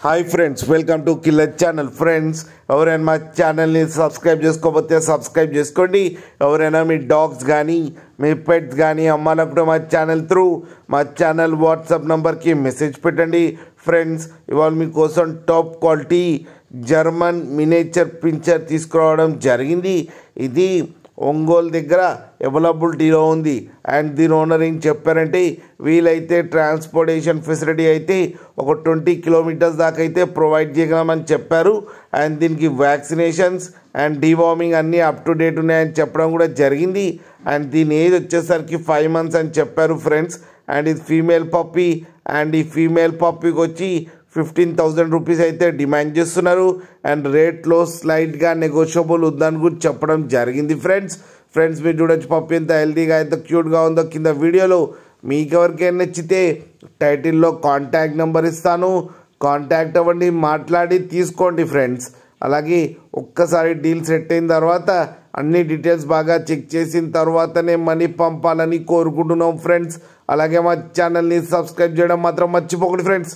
Hi friends, welcome to killer channel. Friends, ఎవరైనా మా ఛానల్ని సబ్స్క్రైబ్ చేసుకోకపోతే సబ్స్క్రైబ్ చేసుకోండి. ఎవరైనా మీ డాగ్స్ కానీ మీ పెట్స్ కానీ అమ్మాలనుకుంటే మా ఛానల్ త్రూ మా ఛానల్ వాట్సాప్ నెంబర్కి మెసేజ్ పెట్టండి. ఫ్రెండ్స్, ఇవాళ మీకోసం top quality German miniature pinscher తీసుకురావడం జరిగింది. ఇది ఒంగోలు దగ్గర అవైలబిలిటీలో ఉంది. అండ్ దీని ఓనర్ ఏం చెప్పారంటే, వీలైతే ట్రాన్స్పోర్టేషన్ ఫెసిలిటీ అయితే ఒక 20 కిలోమీటర్స్ దాకా అయితే ప్రొవైడ్ చేయగలమని చెప్పారు. అండ్ దీనికి వ్యాక్సినేషన్స్ అండ్ డీవార్మింగ్ అన్నీ అప్ టు డేట్ ఉన్నాయని చెప్పడం కూడా జరిగింది. అండ్ దీని ఏజ్ వచ్చేసరికి 5 months అని చెప్పారు ఫ్రెండ్స్. అండ్ ఇది ఫీమేల్ పప్పీ. అండ్ ఈ ఫీమేల్ పప్పీకి వచ్చి 15,000 రూపీస్ అయితే డిమాండ్ చేస్తున్నారు. అండ్ రేట్లో స్లైడ్గా నెగోషియబుల్ ఉందని కూడా చెప్పడం జరిగింది. ఫ్రెండ్స్ మీరు చూడొచ్చు పప్పీ ఎంత హెల్తీగా ఎంత క్యూట్గా ఉందో. కింద వీడియోలో మీకు ఎవరికైనా నచ్చితే టైటిల్లో కాంటాక్ట్ నెంబర్ ఇస్తాను, కాంటాక్ట్ అవ్వండి, మాట్లాడి తీసుకోండి ఫ్రెండ్స్. అలాగే ఒక్కసారి డీల్ సెట్ అయిన తర్వాత అన్ని డీటెయిల్స్ బాగా చెక్ చేసిన తర్వాతనే మనీ పంపాలని కోరుకుంటున్నాం ఫ్రెండ్స్. అలాగే మా ఛానల్ని సబ్స్క్రైబ్ చేయడం మాత్రం మర్చిపోకండి ఫ్రెండ్స్.